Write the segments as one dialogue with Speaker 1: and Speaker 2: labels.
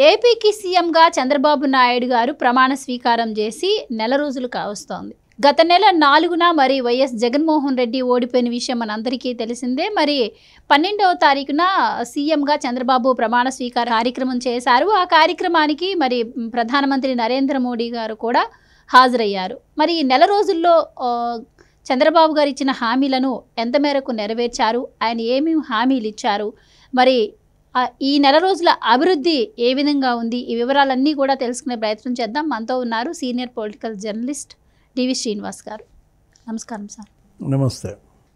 Speaker 1: ఏపీకి సీఎంగా చంద్రబాబు నాయుడు గారు ప్రమాణ స్వీకారం చేసి నెల రోజులు కావస్తోంది. గత నెల 4న మరి వైఎస్ జగన్మోహన్ రెడ్డి ఓడిపోయిన విషయం మనందరికీ తెలిసిందే. మరి 12వ తారీఖున సీఎంగా చంద్రబాబు ప్రమాణ స్వీకార కార్యక్రమం చేశారు. ఆ కార్యక్రమానికి మరి ప్రధానమంత్రి నరేంద్ర మోడీ గారు కూడా హాజరయ్యారు. మరి ఈ నెల రోజుల్లో చంద్రబాబు గారు ఇచ్చిన హామీలను ఎంత మేరకు నెరవేర్చారు, ఆయన ఏమేమి హామీలు ఇచ్చారు, మరి ఈ నెల రోజుల అభివృద్ధి ఏ విధంగా ఉంది, ఈ వివరాలన్నీ కూడా తెలుసుకునే ప్రయత్నం చేద్దాం. మనతో ఉన్నారు సీనియర్ పొలిటికల్ జర్నలిస్ట్ డివి శ్రీనివాస్ గారు. నమస్కారం సార్.
Speaker 2: నమస్తే.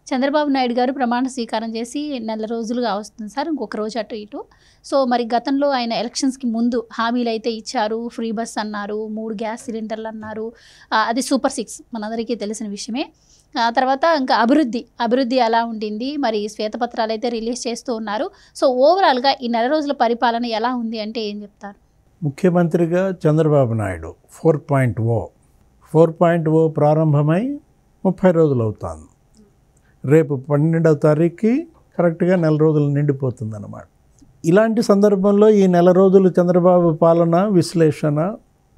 Speaker 1: చంద్రబాబు నాయుడు గారు ప్రమాణ స్వీకారం చేసి నెల రోజులుగా వస్తుంది సార్, ఇంకొక రోజు అటు ఇటు. సో మరి గతంలో ఆయన ఎలక్షన్స్కి ముందు హామీలు అయితే ఇచ్చారు. ఫ్రీ బస్ అన్నారు, 3 గ్యాస్ సిలిండర్లు అన్నారు, అది సూపర్ 6 మనందరికీ తెలిసిన విషయమే. తర్వాత ఇంకా అభివృద్ధి ఎలా ఉండింది, మరి శ్వేతపత్రాలు అయితే రిలీజ్ చేస్తూ ఉన్నారు. సో ఓవరాల్గా ఈ నెల రోజుల పరిపాలన ఎలా ఉంది అంటే ఏం చెప్తారు?
Speaker 2: ముఖ్యమంత్రిగా చంద్రబాబు నాయుడు 4.0 ప్రారంభమై 30 రోజులు అవుతుంది. రేపు 12వ తారీఖుకి కరెక్ట్గా నెల రోజులు నిండిపోతుంది అన్నమాట. ఇలాంటి సందర్భంలో ఈ నెల రోజులు చంద్రబాబు పాలన విశ్లేషణ,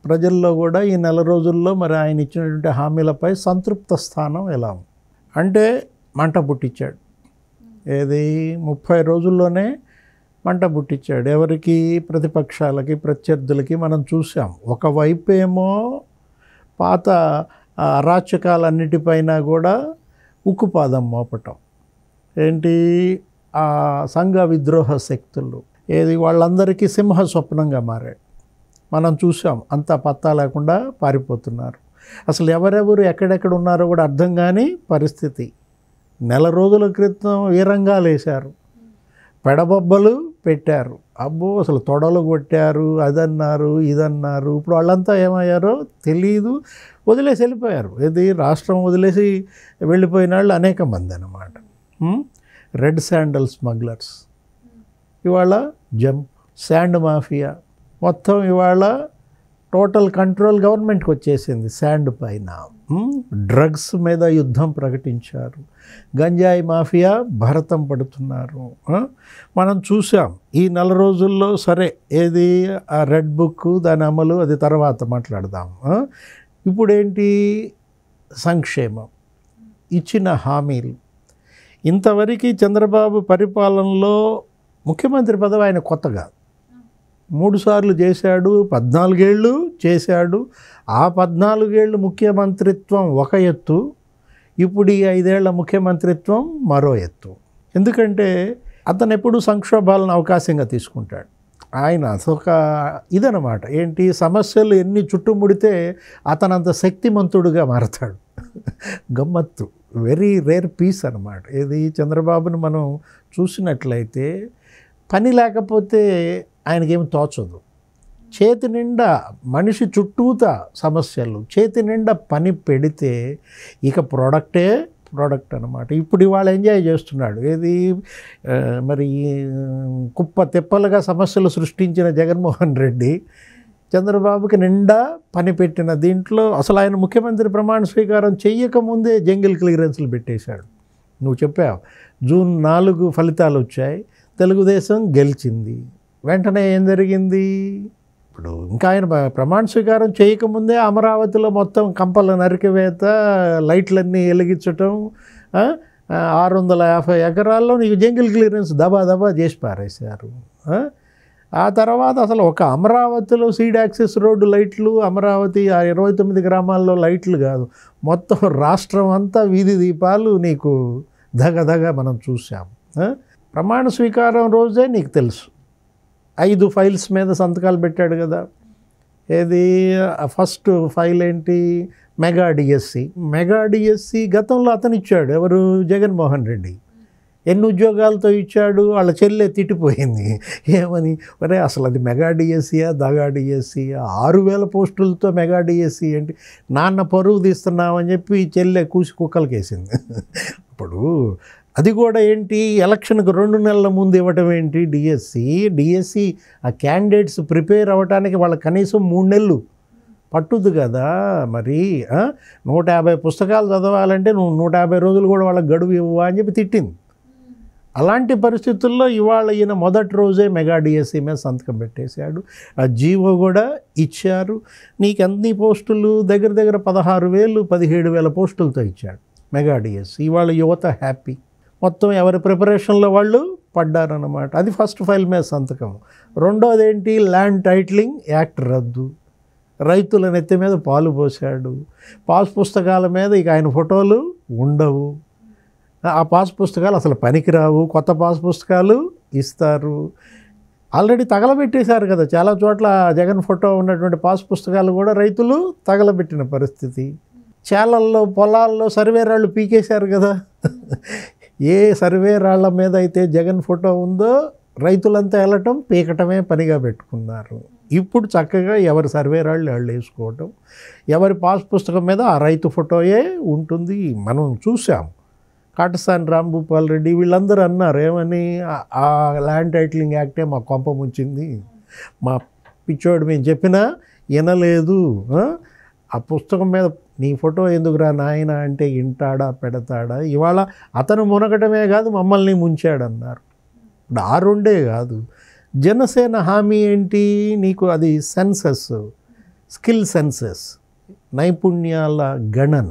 Speaker 2: ప్రజల్లో కూడా ఈ నెల రోజుల్లో మరి ఆయన ఇచ్చినటువంటి హామీలపై సంతృప్త స్థానం ఎలా ఉంది అంటే మంట పుట్టించాడు. ఏది 30 రోజుల్లోనే మంట పుట్టించాడు. ఎవరికి? ప్రతిపక్షాలకి, ప్రత్యర్థులకి. మనం చూసాం. ఒకవైపు ఏమో పాత అరాచకాలన్నిటిపైన కూడా ఉక్కుపాదం మోపటం, ఏంటి ఆ సంఘ విద్రోహ శక్తులు, ఏది వాళ్ళందరికీ సింహ స్వప్నంగా మారాడు. మనం చూసాం. అంతా పత్తా లేకుండా పారిపోతున్నారు. అసలు ఎవరెవరు ఎక్కడెక్కడ ఉన్నారో కూడా అర్థం కాని పరిస్థితి. నెల రోజుల క్రితం వీరంగాలు వేశారు, పెడబొబ్బలు పెట్టారు, అబ్బో అసలు తొడలు కొట్టారు, అదన్నారు ఇదన్నారు. ఇప్పుడు వాళ్ళంతా ఏమయ్యారో తెలియదు, వదిలేసి వెళ్ళిపోయారు. ఇది రాష్ట్రం వదిలేసి వెళ్ళిపోయిన వాళ్ళు అనేక మంది అన్నమాట. రెడ్ శాండల్ స్మగ్లర్స్, ఇవాళ జంప్ శాండ్ మాఫియా, మొత్తం ఇవాళ టోటల్ కంట్రోల్ గవర్నమెంట్కి వచ్చేసింది శాండ్ పైన. డ్రగ్స్ మీద యుద్ధం ప్రకటించారు. గంజాయి మాఫియా భరతం పడుతున్నారు. మనం చూసాం ఈ నెల రోజుల్లో. సరే, ఏది ఆ రెడ్ బుక్, దాని అమలు అది తర్వాత మాట్లాడదాం. ఇప్పుడేంటి? సంక్షేమం, ఇచ్చిన హామీలు. ఇంతవరకు చంద్రబాబు పరిపాలనలో ముఖ్యమంత్రి పదవి ఆయన కొత్తగా 3 సార్లు చేశాడు, 14 ఏళ్ళు చేశాడు. ఆ 14 ఏళ్ళు ముఖ్యమంత్రిత్వం ఒక ఎత్తు, ఇప్పుడు ఈ 5 ఏళ్ల ముఖ్యమంత్రిత్వం మరో ఎత్తు. ఎందుకంటే అతను ఎప్పుడు సంక్షోభాలను అవకాశంగా తీసుకుంటాడు. ఆయన ఒక ఇదనమాట. ఏంటి? సమస్యలు ఎన్ని చుట్టుముడితే అతనంత శక్తిమంతుడుగా మారతాడు. గమ్మత్తు, వెరీ రేర్ పీస్ అనమాట. ఇది చంద్రబాబును మనం చూసినట్లయితే పని లేకపోతే ఆయనకేమి తోచదు. చేతి నిండా మనిషి చుట్టూత సమస్యలు, చేతి నిండా పని పెడితే ఇక ప్రోడక్ట్ అనమాట. ఇప్పుడు ఇవాళ ఎంజాయ్ చేస్తున్నాడు. ఏది మరి కుప్ప తెప్పలుగా సమస్యలు సృష్టించిన జగన్మోహన్ రెడ్డి చంద్రబాబుకి నిండా పని పెట్టిన దీంట్లో అసలు ఆయన ముఖ్యమంత్రి ప్రమాణ స్వీకారం చెయ్యకముందే జంగిల్ క్లియరెన్స్లు పెట్టేశాడు. నువ్వు చెప్పావు, జూన్ 4 ఫలితాలు వచ్చాయి, తెలుగుదేశం గెలిచింది. వెంటనే ఏం జరిగింది? ఇప్పుడు ఇంకా ఆయన ప్రమాణ స్వీకారం చేయకముందే అమరావతిలో మొత్తం కంపల నరికివేత, లైట్లన్నీ వెలిగించటం, 650 ఎకరాల్లో నీకు జంగిల్ క్లియరెన్స్ దబా చేసి పారేశారు. ఆ తర్వాత అసలు ఒక అమరావతిలో సీడ్ యాక్సెస్ రోడ్డు లైట్లు, అమరావతి ఆ 29 గ్రామాల్లో లైట్లు కాదు, మొత్తం రాష్ట్రం అంతా వీధి దీపాలు నీకు దగ మనం చూసాం. ప్రమాణ స్వీకారం రోజే నీకు తెలుసు 5 ఫైల్స్ మీద సంతకాలు పెట్టాడు కదా. ఏది? ఫస్ట్ ఫైల్ ఏంటి? మెగా డిఎస్సి గతంలో అతను ఇచ్చాడు. ఎవరు? జగన్మోహన్ రెడ్డి. ఎన్ని ఉద్యోగాలతో ఇచ్చాడు? వాళ్ళ చెల్లె తిట్టిపోయింది. ఏమని? ఒరే అసలు అది మెగా డిఎస్సియా దగా డిఎస్సియా? 6000 పోస్టులతో మెగా డిఎస్సి ఏంటి? నాన్న పరువు తీస్తున్నామని చెప్పి చెల్లె కూసి కుక్కలకేసింది. ఇప్పుడు అది కూడా ఏంటి? ఎలక్షన్కి 2 నెలల ముందు ఇవ్వటం ఏంటి? డిఎస్సి ఆ క్యాండిడేట్స్ ప్రిపేర్ అవ్వటానికి వాళ్ళకి కనీసం 3 నెలలు పట్టుద్దు కదా. మరి 150 పుస్తకాలు చదవాలంటే నువ్వు 150 రోజులు కూడా వాళ్ళకి గడువు ఇవ్వవా అని చెప్పి తిట్టింది. అలాంటి పరిస్థితుల్లో ఇవాళ ఈయన మొదటి రోజే మెగా డిఎస్సి మీద సంతకం పెట్టేశాడు. ఆ జీవో కూడా ఇచ్చారు. నీకు అన్ని పోస్టులు దగ్గర దగ్గర 16,000 17,000 పోస్టులతో ఇచ్చాడు మెగా డిఎస్సి. ఇవాళ యువత హ్యాపీ, మొత్తం ఎవరి ప్రిపరేషన్లో వాళ్ళు పడ్డారన్నమాట. అది ఫస్ట్ ఫైల్ మీద సంతకం. రెండోది ఏంటి, ల్యాండ్ టైటిలింగ్ యాక్ట్ రద్దు, రైతుల నెత్తి మీద పాలు పోశాడు. పాస్ పుస్తకాల మీద ఇక ఆయన ఫోటోలు ఉండవు, ఆ పాస్ పుస్తకాలు అసలు పనికిరావు, కొత్త పాస్ పుస్తకాలు ఇస్తారు. ఆల్రెడీ తగలబెట్టేశారు కదా చాలా చోట్ల, జగన్ ఫోటో ఉన్నటువంటి పాస్ పుస్తకాలు కూడా రైతులు తగలబెట్టిన పరిస్థితి. చేలల్లో పొలాల్లో సర్వే రాళ్ళు పీకేశారు కదా. ఏ సర్వే రాళ్ల మీద అయితే జగన్ ఫోటో ఉందో రైతులంతా వెళ్ళటం పీకటమే పనిగా పెట్టుకున్నారు. ఇప్పుడు చక్కగా ఎవరి సర్వే రాళ్ళు వాళ్ళు వేసుకోవటం, ఎవరి పాస్ పుస్తకం మీద ఆ రైతు ఫోటోయే ఉంటుంది. మనం చూసాం, కాటసాని రాంభూపాల్ రెడ్డి వీళ్ళందరూ అన్నారు ఏమని, ఆ ల్యాండ్ టైటిలింగ్ యాక్టే మా కొంప ముంచింది, మా పిచ్చోడు మేము చెప్పినా వినలేదు, ఆ పుస్తకం మీద నీ ఫోటో ఎందుకురా నాయన అంటే ఇంటాడా పెడతాడా. ఇవాళ అతను మునగటమే కాదు మమ్మల్ని ముంచాడన్నారు. ఇప్పుడు ఆ రెండే కాదు, జనసేన హామీ ఏంటి నీకు, అది సెన్సస్, స్కిల్ సెన్సస్, నైపుణ్యాల గణన,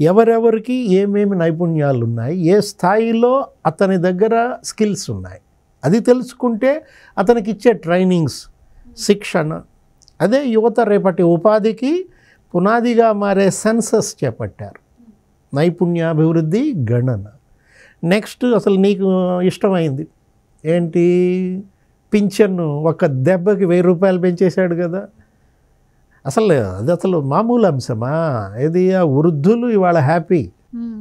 Speaker 2: ఎవరెవరికి ఏమేమి నైపుణ్యాలు ఉన్నాయి, ఏ స్థాయిలో అతని దగ్గర స్కిల్స్ ఉన్నాయి, అది తెలుసుకుంటే అతనికి ఇచ్చే ట్రైనింగ్స్, శిక్షణ, అదే యువత రేపటి ఉపాధికి పునాదిగా మారే సెన్సస్ చేపట్టారు, నైపుణ్యాభివృద్ధి గణన. నెక్స్ట్ అసలు నీకు ఇష్టమైంది ఏంటి, పింఛన్ను ఒక దెబ్బకి 1000 రూపాయలు పెంచేశాడు కదా. అసలు మామూలు అంశమా ఇది, ఆ వృద్ధులు ఇవాళ హ్యాపీ.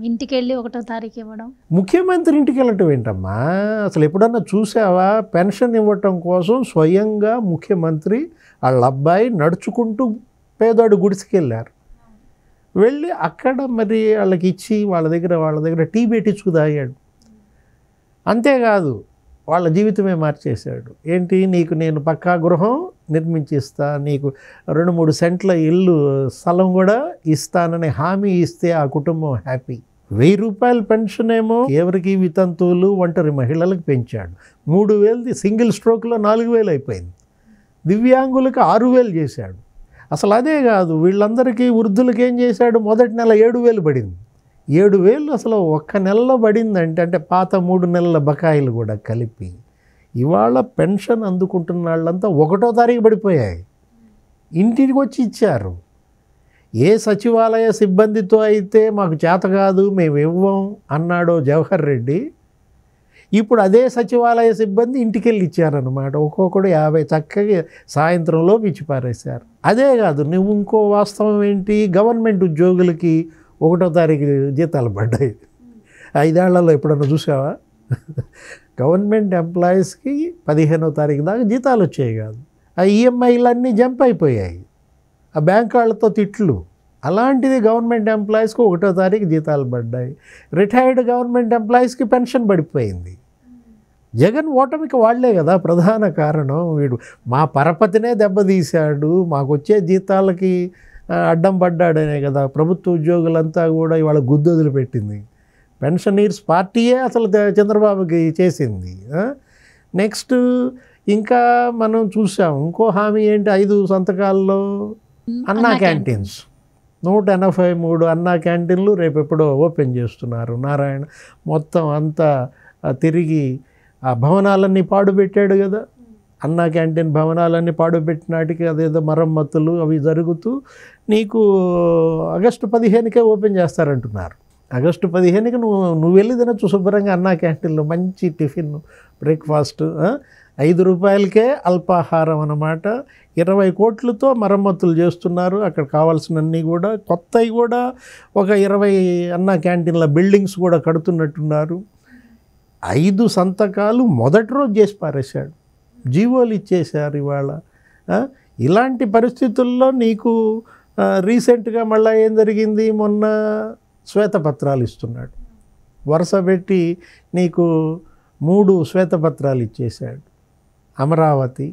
Speaker 1: ఇంటికి వెళ్ళి 1వ తారీఖు ఇవ్వడం,
Speaker 2: ముఖ్యమంత్రి ఇంటికి వెళ్ళటం ఏంటమ్మా, అసలు ఎప్పుడన్నా చూసావా? పెన్షన్ ఇవ్వటం కోసం స్వయంగా ముఖ్యమంత్రి వాళ్ళ అబ్బాయి నడుచుకుంటూ పేదోడు గుడిసికి వెళ్ళారు. వెళ్ళి అక్కడ మరి వాళ్ళకి ఇచ్చి వాళ్ళ దగ్గర టీ పెట్టించుకు తాగాడు. అంతేకాదు వాళ్ళ జీవితమే మార్చేశాడు. ఏంటి, నీకు నేను పక్కా గృహం నిర్మించిస్తా, నీకు 2-3 సెంట్ల ఇల్లు స్థలం కూడా ఇస్తానని హామీ ఇస్తే ఆ కుటుంబం హ్యాపీ. 1000 రూపాయల పెన్షన్ ఏమో ఎవరికి, వితంతువులు ఒంటరి మహిళలకు పెంచాడు. 3000 సింగిల్ స్ట్రోక్లో 4000 అయిపోయింది. దివ్యాంగులకు 6000 చేశాడు. అసలు అదే కాదు, వీళ్ళందరికీ వృద్ధులకి ఏం చేశాడు, మొదటి నెల 7000 పడింది. 7000 అసలు ఒక్క నెలలో పడిందంటే, అంటే పాత 3 నెలల బకాయిలు కూడా కలిపి ఇవాళ పెన్షన్ అందుకుంటున్న వాళ్ళంతా 1వ తారీఖు పడిపోయాయి. ఇంటికి వచ్చి ఇచ్చారు. ఏ సచివాలయ సిబ్బందితో అయితే మాకు చేత కాదు మేము ఇవ్వం అన్నాడో జవహర్ రెడ్డి, ఇప్పుడు అదే సచివాలయ సిబ్బంది ఇంటికి వెళ్ళి ఇచ్చారనమాట. ఒక్కొక్కడు 50 చక్కగా సాయంత్రంలో ఇచ్చి పారేశారు. అదే కాదు, నువ్వు ఇంకో వాస్తవం ఏంటి, గవర్నమెంట్ ఉద్యోగులకి 1వ తారీఖు జీతాలు పడ్డాయి. 5 ఏళ్లలో ఎప్పుడన్నా చూసావా? గవర్నమెంట్ ఎంప్లాయీస్కి 15వ తారీఖు దాకా జీతాలు వచ్చాయి కాదు. ఆ ఈఎంఐలన్నీ జంప్ అయిపోయాయి, ఆ బ్యాంక్ వాళ్ళతో తిట్లు. అలాంటిది గవర్నమెంట్ ఎంప్లాయీస్కి 1వ తారీఖు జీతాలు పడ్డాయి. రిటైర్డ్ గవర్నమెంట్ ఎంప్లాయీస్కి పెన్షన్ పడిపోయింది. జగన్ ఓటమికి వాళ్లే కదా ప్రధాన కారణం. వీడు మా పరపతినే దెబ్బతీశాడు, మాకు వచ్చే జీతాలకి అడ్డం పడ్డాడనే కదా ప్రభుత్వ ఉద్యోగులంతా కూడా ఇవాళ గుద్దొదులు పెట్టింది. పెన్షనీర్స్ పార్టీయే అసలు చంద్రబాబుకి చేసింది. నెక్స్ట్ ఇంకా మనం చూసాం ఇంకో హామీ ఏంటి, 5 సంతకాల్లో అన్నా క్యాంటీన్స్, 183 అన్నా క్యాంటీన్లు రేపు ఎప్పుడో ఓపెన్ చేస్తున్నారు. నారాయణ మొత్తం అంతా తిరిగి ఆ భవనాలన్నీ పాడుపెట్టాడు కదా. అన్నా క్యాంటీన్ భవనాలన్నీ పాడుపెట్టినాటికి అదేదో మరమ్మతులు అవి జరుగుతూ నీకు ఆగస్టు 15కే ఓపెన్ చేస్తారంటున్నారు. ఆగస్టు 15కి నువ్వు వెళ్ళి తినచ్చు శుభ్రంగా అన్నా క్యాంటీన్లో మంచి టిఫిన్ బ్రేక్ఫాస్ట్, 5 రూపాయలకే అల్పాహారం అన్నమాట. 20 కోట్లతో మరమ్మతులు చేస్తున్నారు. అక్కడ కావాల్సినన్నీ కూడా కొత్తవి కూడా ఒక 20 అన్నా క్యాంటీన్ల బిల్డింగ్స్ కూడా కడుతున్నట్టున్నారు. 5 సంతకాలు మొదటి రోజు చేసి పారేశాడు, జీవోలు ఇచ్చేశారు ఇవాళ. ఇలాంటి పరిస్థితుల్లో నీకు రీసెంట్గా మళ్ళీ ఏం జరిగింది, మొన్న శ్వేతపత్రాలు ఇస్తున్నాడు, వరుస పెట్టి నీకు 3 శ్వేతపత్రాలు ఇచ్చేశాడు. అమరావతి,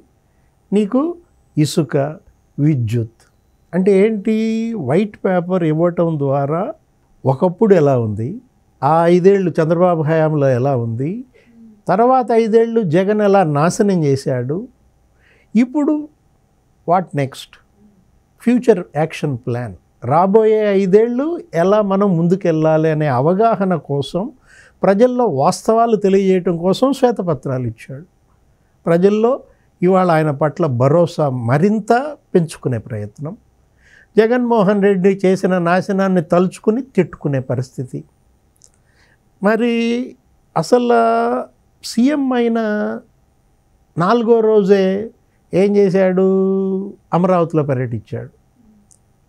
Speaker 2: నీకు ఇసుక, విద్యుత్. అంటే ఏంటి, వైట్ పేపర్ ఇవ్వటం ద్వారా ఒకప్పుడు ఎలా ఉంది ఆ 5 ఏళ్ళు చంద్రబాబు హయాంలో ఎలా ఉంది, తర్వాత 5 ఏళ్ళు జగన్ ఎలా నాశనం చేశాడు, ఇప్పుడు what next, future action plan, రాబోయే 5 ఏళ్ళు ఎలా మనం ముందుకెళ్ళాలి అనే అవగాహన కోసం, ప్రజల్లో వాస్తవాలు తెలియజేయటం కోసం శ్వేతపత్రాలు ఇచ్చాడు. ప్రజల్లో ఇవాళ ఆయన పట్ల భరోసా మరింత పెంచుకునే ప్రయత్నం, జగన్మోహన్ రెడ్డి చేసిన నాశనాన్ని తలుచుకుని తిట్టుకునే పరిస్థితి. మరి అసలు సీఎం అయిన 4వ రోజే ఏం చేశాడు, అమరావతిలో పర్యటించాడు.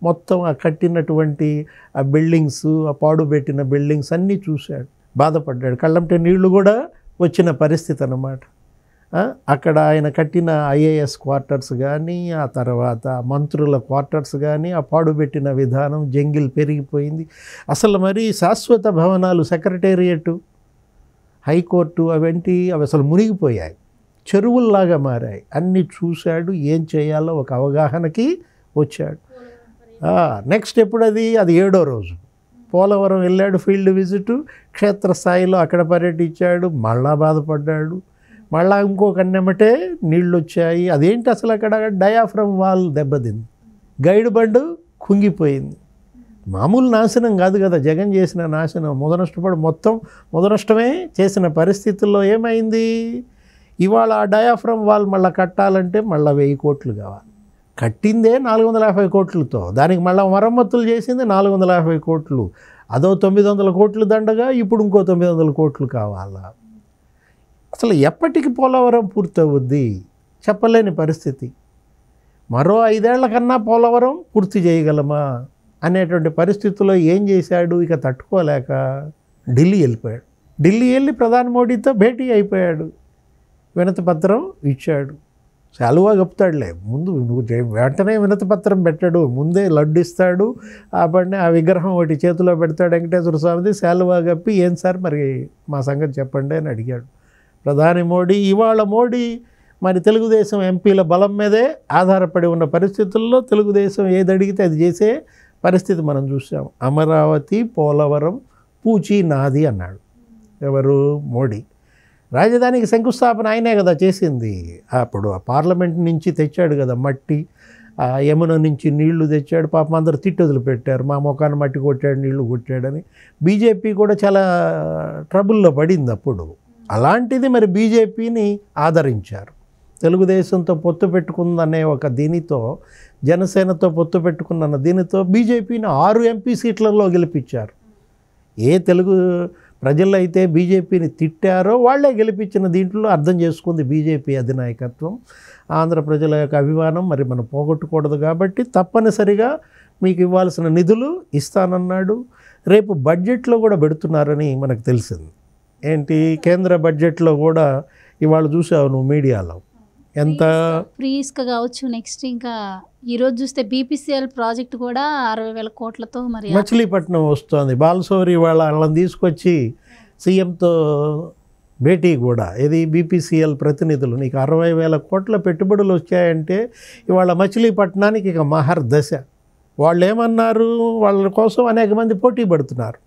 Speaker 2: మొత్తం ఆ కట్టినటువంటి ఆ బిల్డింగ్స్, ఆ పాడుబెట్టిన బిల్డింగ్స్ అన్నీ చూశాడు, బాధపడ్డాడు. కళ్ళంటే నీళ్లు కూడా వచ్చిన పరిస్థితి అన్నమాట. అక్కడ ఆయన కట్టిన ఐఏఎస్ క్వార్టర్స్ కానీ, ఆ తర్వాత మంత్రుల క్వార్టర్స్ కానీ, ఆ పాడుబెట్టిన విధానం, జంగిల్ పెరిగిపోయింది. అసలు మరి శాశ్వత భవనాలు, సెక్రటేరియట్, హైకోర్టు అవి అసలు మునిగిపోయాయి, చెరువుల్లాగా మారాయి. అన్నీ చూశాడు, ఏం చేయాలో ఒక అవగాహనకి వచ్చాడు. నెక్స్ట్ ఎప్పుడది 7వ రోజు పోలవరం వెళ్ళాడు, ఫీల్డ్ విజిట్, క్షేత్రస్థాయిలో అక్కడ పర్యటించాడు, మళ్ళా బాధపడ్డాడు. మళ్ళా ఇంకో కన్నెమ్మటే నీళ్ళు వచ్చాయి. అదేంటి అసలు అక్కడ డయాఫ్రమ్ వాల్ దెబ్బతింది, గైడ్ బండు కుంగిపోయింది. మామూలు నాశనం కాదు కదా జగన్ చేసిన నాశనం, మొత్తం ముదనష్టమే చేసిన పరిస్థితుల్లో ఏమైంది, ఇవాళ ఆ డయాఫ్రమ్ వాల్ మళ్ళీ కట్టాలంటే మళ్ళీ 1000 కోట్లు కావాలి. కట్టిందే 450 కోట్లతో, దానికి మళ్ళీ మరమ్మతులు చేసింది 450 కోట్లు. అదో 900 కోట్లు దండగా, ఇప్పుడు ఇంకో 900 కోట్లు కావాలా. అసలు ఎప్పటికి పోలవరం పూర్తవుద్ది చెప్పలేని పరిస్థితి. మరో 5 ఏళ్ల కన్నా పోలవరం పూర్తి చేయగలమా అనేటువంటి పరిస్థితుల్లో ఏం చేశాడు, ఇక తట్టుకోలేక ఢిల్లీ వెళ్ళిపోయాడు. ఢిల్లీ వెళ్ళి ప్రధాని మోడీతో భేటీ అయిపోయాడు, వినతి పత్రం ఇచ్చాడు. శాలువా కప్పుతాడులే, ముందు నువ్వు వెంటనే వినతి పత్రం పెట్టాడు, ముందే లడ్డు ఇస్తాడు, ఆ విగ్రహం ఒకటి చేతిలో పెడతాడు వెంకటేశ్వర స్వామిది, శాలువా కప్పి ఏం సార్ మరి మా సంగతి చెప్పండి అని అడిగాడు ప్రధాని మోడీ. ఇవాళ మోడీ మరి తెలుగుదేశం ఎంపీల బలం మీదే ఆధారపడి ఉన్న పరిస్థితుల్లో తెలుగుదేశం ఏది అడిగితే అది చేసే పరిస్థితి మనం చూసాం. అమరావతి, పోలవరం, పూచి నాది అన్నాడు ఎవరు, మోడీ. రాజధానికి శంకుస్థాపన ఆయనే కదా చేసింది. అప్పుడు ఆ పార్లమెంట్ నుంచి తెచ్చాడు కదా మట్టి, ఆ యమున నుంచి నీళ్లు తెచ్చాడు. పాపం అందరూ తిట్టి వదిలిపెట్టారు, మా ముఖాన్ని మట్టి కొట్టాడు, నీళ్లు కొట్టాడని. బీజేపీ కూడా చాలా ట్రబుల్లో పడింది అప్పుడు. అలాంటిది మరి బీజేపీని ఆదరించారు. తెలుగుదేశంతో పొత్తు పెట్టుకుందనే ఒక దీనితో, జనసేనతో పొత్తు పెట్టుకున్న దీనితో బీజేపీని 6 ఎంపీ సీట్లలో గెలిపించారు. ఏ తెలుగు ప్రజలు అయితే బీజేపీని తిట్టారో వాళ్ళే గెలిపించిన దీంట్లో అర్థం చేసుకుంది బీజేపీ అధినాయకత్వం. ఆంధ్ర ప్రజల యొక్క అభిమానం మరి మనం పోగొట్టకూడదు కాబట్టి తప్పనిసరిగా మీకు ఇవ్వాల్సిన నిధులు ఇస్తానన్నాడు. రేపు బడ్జెట్లో కూడా పెడుతున్నారని మనకు తెలిసింది. ఏంటి, కేంద్ర బడ్జెట్లో కూడా ఇవాళ చూసావు నువ్వు మీడియాలో ఎంత
Speaker 1: ఫ్రీ ఇసుక కావచ్చు. నెక్స్ట్ ఇంకా ఈరోజు చూస్తే బీపీసీఎల్ ప్రాజెక్ట్ కూడా 60,000 కోట్లతో మరి
Speaker 2: మచిలీపట్నం వస్తుంది. బాలసౌరి వాళ్ళని తీసుకొచ్చి సీఎంతో భేటీ కూడా, ఇది బీపీసీఎల్ ప్రతినిధులు, నీకు 60,000 కోట్ల పెట్టుబడులు వచ్చాయంటే ఇవాళ మచిలీపట్నానికి ఇక మహర్ దశ. వాళ్ళు ఏమన్నారు, వాళ్ళ కోసం అనేక మంది పోటీ పడుతున్నారు.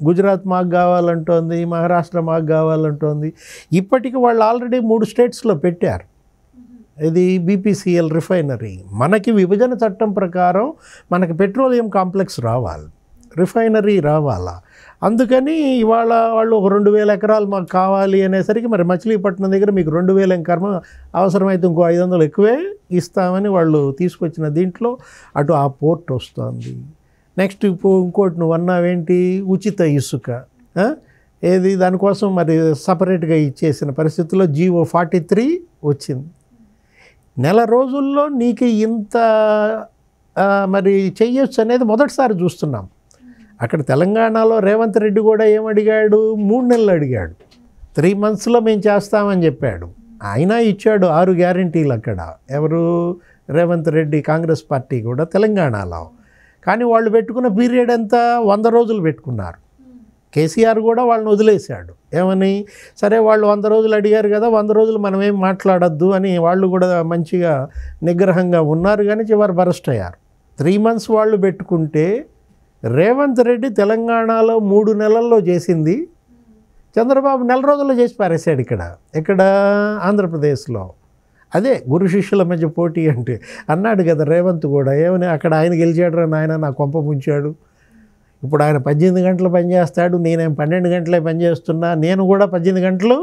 Speaker 2: గుజరాత్ మాకు కావాలంటోంది, మహారాష్ట్ర మాకు కావాలంటోంది. ఇప్పటికి వాళ్ళు ఆల్రెడీ 3 స్టేట్స్లో పెట్టారు ఇది బీపీసీఎల్ రిఫైనరీ. మనకి విభజన చట్టం ప్రకారం మనకి పెట్రోలియం కాంప్లెక్స్ రావాలి, రిఫైనరీ రావాలా. అందుకని ఇవాళ వాళ్ళు ఒక 2,000 ఎకరాలు మాకు కావాలి అనేసరికి మరి మచిలీపట్నం దగ్గర మీకు 2,000 కర్మ అవసరమైతే ఇంకో 500 ఎక్కువే ఇస్తామని వాళ్ళు తీసుకొచ్చిన దీంట్లో అటు ఆ పోర్ట్ వస్తుంది. నెక్స్ట్ ఇంకోటి నువ్వు అన్నావేంటి, ఉచిత ఇసుక, ఏది దానికోసం మరి సపరేట్గా ఇచ్చేసిన పరిస్థితుల్లో జీవో 43 వచ్చింది. నెల రోజుల్లో నీకు ఇంత మరి చెయ్యొచ్చు అనేది మొదటిసారి చూస్తున్నాం. అక్కడ తెలంగాణలో రేవంత్ రెడ్డి కూడా ఏమడిగాడు, 3 నెలలు అడిగాడు, 3 monthsలో మేము చేస్తామని చెప్పాడు. ఆయన ఇచ్చాడు 6 గ్యారంటీలు అక్కడ. ఎవరు, రేవంత్ రెడ్డి, కాంగ్రెస్ పార్టీ కూడా తెలంగాణలో. కానీ వాళ్ళు పెట్టుకున్న పీరియడ్ ఎంత, 100 రోజులు పెట్టుకున్నారు. కేసీఆర్ కూడా వాళ్ళని వదిలేశాడు. ఏమని, సరే వాళ్ళు 100 రోజులు అడిగారు కదా, 100 రోజులు మనం ఏం మాట్లాడద్దు అని వాళ్ళు కూడా మంచిగా నిగ్రహంగా ఉన్నారు. కానీ చివరి బరస్ట్ అయ్యారు. 3 months వాళ్ళు పెట్టుకుంటే రేవంత్ రెడ్డి తెలంగాణలో 3 నెలల్లో చేసింది చంద్రబాబు నెల రోజుల్లో చేసి పారేశాడు ఇక్కడ ఆంధ్రప్రదేశ్లో. అదే గురు శిష్యుల మధ్య పోటీ అంటే. అన్నాడు కదా రేవంత్ కూడా, ఏమని అక్కడ ఆయన గెలిచాడు రా నాయన, నా కొంప ముంచాడు. ఇప్పుడు ఆయన 18 గంటలు పనిచేస్తాడు, నేనేం 12 గంటలే పనిచేస్తున్నా, నేను కూడా 18 గంటలు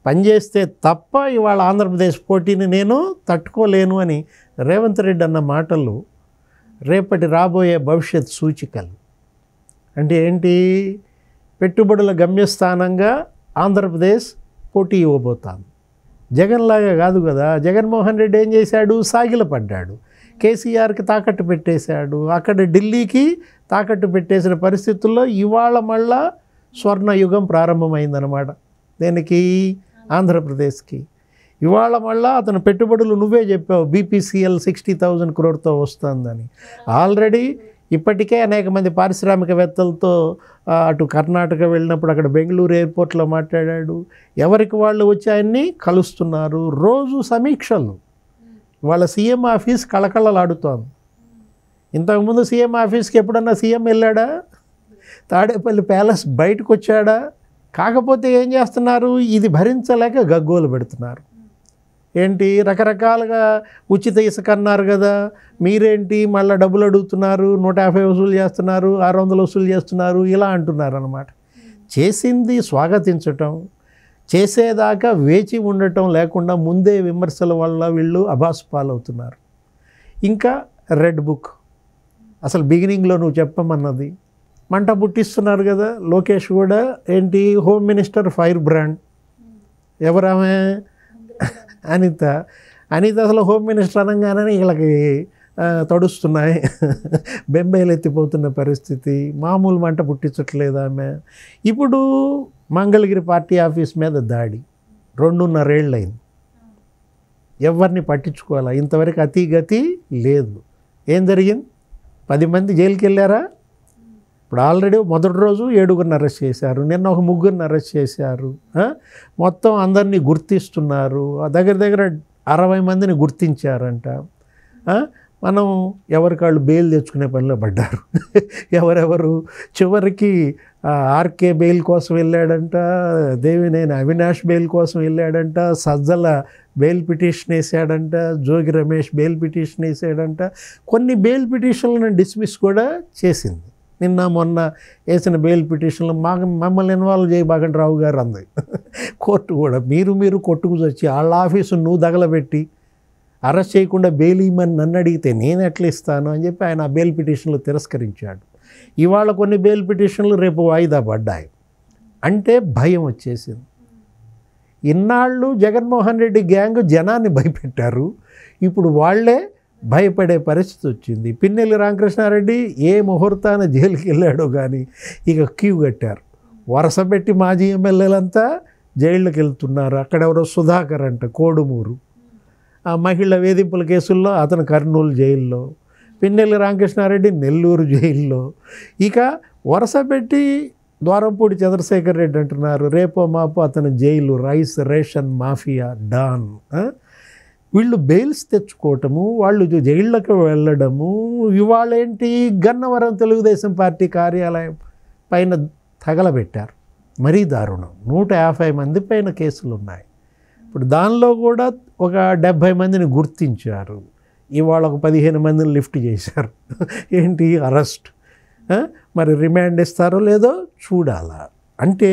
Speaker 2: పనిచేస్తే తప్ప ఇవాళ ఆంధ్రప్రదేశ్ పోటీని నేను తట్టుకోలేను అని రేవంత్ రెడ్డి అన్న మాటలు రేపటి రాబోయే భవిష్యత్ సూచికలు. అంటే ఏంటి? పెట్టుబడుల గమ్యస్థానంగా ఆంధ్రప్రదేశ్ పోటీ ఇవ్వబోతాను. జగన్లాగా కాదు కదా. జగన్మోహన్ రెడ్డి ఏం చేశాడు? సాగిలపడ్డాడు, కేసీఆర్కి తాకట్టు పెట్టేశాడు, అక్కడ ఢిల్లీకి తాకట్టు పెట్టేసిన పరిస్థితుల్లో ఇవాళ మళ్ళా స్వర్ణయుగం ప్రారంభమైందనమాట. దేనికి? ఆంధ్రప్రదేశ్కి. ఇవాళ మళ్ళా అతను పెట్టుబడులు నువ్వే చెప్పావు, BPCL 60,000 crore వస్తుందని. ఆల్రెడీ ఇప్పటికే అనేక మంది పారిశ్రామికవేత్తలతో అటు కర్ణాటక వెళ్ళినప్పుడు అక్కడ బెంగళూరు ఎయిర్పోర్ట్లో మాట్లాడాడు. ఎవరికి వాళ్ళు వచ్చి ఆయన్ని కలుస్తున్నారు, రోజు సమీక్షలు. వాళ్ళ సీఎం ఆఫీస్ కళకళలాడుతోంది. ఇంతకుముందు సీఎం ఆఫీస్కి ఎప్పుడన్నా సీఎం వెళ్ళాడా? తాడేపల్లి ప్యాలెస్ బయటకు వచ్చాడా? కాకపోతే ఏం చేస్తున్నారు? ఇది భరించలేక గగ్గోలు పెడుతున్నారు. ఏంటి? రకరకాలుగా ఉచిత ఇసుక అన్నారు కదా, మీరేంటి మళ్ళీ డబ్బులు అడుగుతున్నారు, 150 వసూలు చేస్తున్నారు, 600 వసూలు చేస్తున్నారు, ఇలా అంటున్నారు అన్నమాట. చేసింది స్వాగతించటం, చేసేదాకా వేచి ఉండటం లేకుండా ముందే విమర్శల వల్ల వీళ్ళు అబాసు పాలవుతున్నారు. ఇంకా రెడ్ బుక్ అసలు బిగినింగ్లో నువ్వు చెప్పమన్నది మంట పుట్టిస్తున్నారు కదా. లోకేష్ కూడా ఏంటి? Home minister firebrand. ఎవరామె? అనిత అసలు హోమ్ మినిస్టర్ అనగానే వీళ్ళకి తడుస్తున్నాయి, బెంబేలు ఎత్తిపోతున్న పరిస్థితి. మామూలు మంట పుట్టించట్లేదు ఆమె. ఇప్పుడు మంగళగిరి పార్టీ ఆఫీస్ మీద దాడి 2.5 ఏళ్ళైంది. ఎవరిని పట్టించుకోవాలా? ఇంతవరకు అతిగతి లేదు. ఏం జరిగింది? 10 మంది జైలుకి వెళ్ళారా? ఇప్పుడు ఆల్రెడీ మొదటి రోజు 7గురిని అరెస్ట్ చేశారు, నిన్న ఒక 3గురిని అరెస్ట్ చేశారు. మొత్తం అందరినీ గుర్తిస్తున్నారు. దగ్గర 60 మందిని గుర్తించారంట. మనం ఎవరికాళ్ళు బెయిల్ తెచ్చుకునే పనిలో పడ్డారు. ఎవరెవరు? చివరికి ఆర్కే బెయిల్ కోసం వెళ్ళాడంట, దేవినేని అవినాష్ బెయిల్ కోసం వెళ్ళాడంట, Sajjala bail petition వేసాడంట, Jogi Ramesh bail petition వేసాడంట. కొన్ని బెయిల్ పిటిషన్లను డిస్మిస్ కూడా చేసింది. నిన్న మొన్న వేసిన బెయిల్ పిటిషన్లు మమ్మల్ని ఇన్వాల్వ్ చేయబాగండి రావు గారు అంది కోర్టు కూడా. మీరు కొట్టుకు వచ్చి వాళ్ళ ఆఫీసు నువ్వు దగలబెట్టి అరెస్ట్ చేయకుండా బెయిల్ ఇవ్వమని నన్ను అడిగితే నేను ఎట్లా ఇస్తాను అని చెప్పి ఆయన ఆ బెయిల్ పిటిషన్లు తిరస్కరించాడు. ఇవాళ కొన్ని బెయిల్ పిటిషన్లు రేపు వాయిదా పడ్డాయి. అంటే భయం వచ్చేసింది. ఇన్నాళ్ళు జగన్మోహన్ రెడ్డి గ్యాంగ్ జనాన్ని భయపెట్టారు, ఇప్పుడు వాళ్ళే భయపడే పరిస్థితి వచ్చింది. పిన్నెల్లి రామకృష్ణారెడ్డి ఏ ముహూర్తాన జైలుకి వెళ్ళాడో కానీ ఇక క్యూ కట్టారు. వరుస పెట్టి మాజీ ఎమ్మెల్యేలంతా జైళ్ళకి వెళ్తున్నారు. అక్కడెవరో సుధాకర్ అంట కోడుమూరు, ఆ మహిళ వేధింపుల కేసుల్లో అతను కర్నూలు జైల్లో, పిన్నెల్లి రామకృష్ణారెడ్డి నెల్లూరు జైల్లో. ఇక వరుస పెట్టి ద్వారంపూడి చంద్రశేఖర్ రెడ్డి అంటున్నారు, రేపో మాపో అతను jail, rice ration mafia don. వీళ్ళు బెయిల్స్ తెచ్చుకోవటము, వాళ్ళు జైళ్ళకు వెళ్ళడము. ఇవాళేంటి? గన్నవరం తెలుగుదేశం పార్టీ కార్యాలయం పైన తగలబెట్టారు. మరీ దారుణం. 150 మంది పైన కేసులు ఉన్నాయి. ఇప్పుడు దానిలో కూడా ఒక 70 మందిని గుర్తించారు. ఇవాళ ఒక 15 మందిని లిఫ్ట్ చేశారు. ఏంటి? అరెస్ట్. మరి రిమాండ్ ఇస్తారో లేదో చూడాలా. అంటే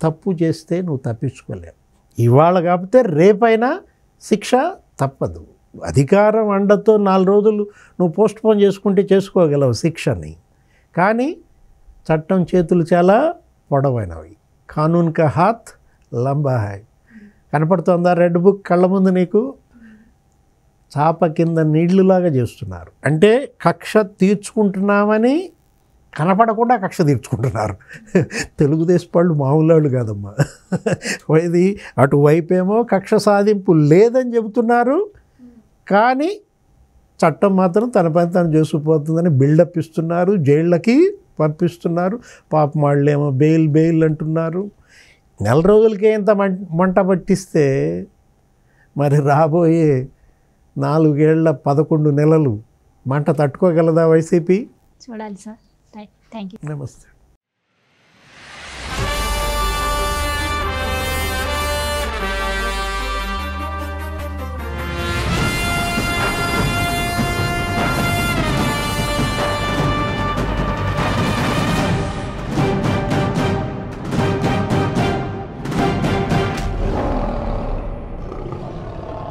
Speaker 2: తప్పు చేస్తే నువ్వు తప్పించుకోలేవు. ఇవాళ కాకపోతే రేపైనా శిక్ష తప్పదు. అధికారం అండతో 4 రోజులు నువ్వు పోస్ట్పోన్ చేసుకుంటే చేసుకోగలవు శిక్షని. కానీ చట్టం చేతులు చాలా పొడవైనవి. కానూన్ కా హాత్ లంబా హై. కనపడుతుందా రెడ్ బుక్ కళ్ళ ముందు నీకు? చాప కింద నీళ్లులాగా చేస్తున్నారు. అంటే కక్ష తీర్చుకుంటున్నామని కనపడకుండా కక్ష తీర్చుకుంటున్నారు. తెలుగుదేశం వాళ్ళు మామూలు వాళ్ళు కాదమ్మా. ఇది అటువైపేమో కక్ష సాధింపు లేదని చెబుతున్నారు, కానీ చట్టం మాత్రం తన పని తను చేసుకుపోతుందని బిల్డప్ ఇస్తున్నారు, జైళ్ళకి పంపిస్తున్నారు. పాపం వాళ్ళేమో బెయిల్ అంటున్నారు. నెల రోజులకే ఇంత మంట పట్టిస్తే మరి రాబోయే 4 ఏళ్ల 11 నెలలు మంట తట్టుకోగలదా వైసీపీ?
Speaker 1: చూడాలి సార్. Thank you.
Speaker 2: నమస్తే.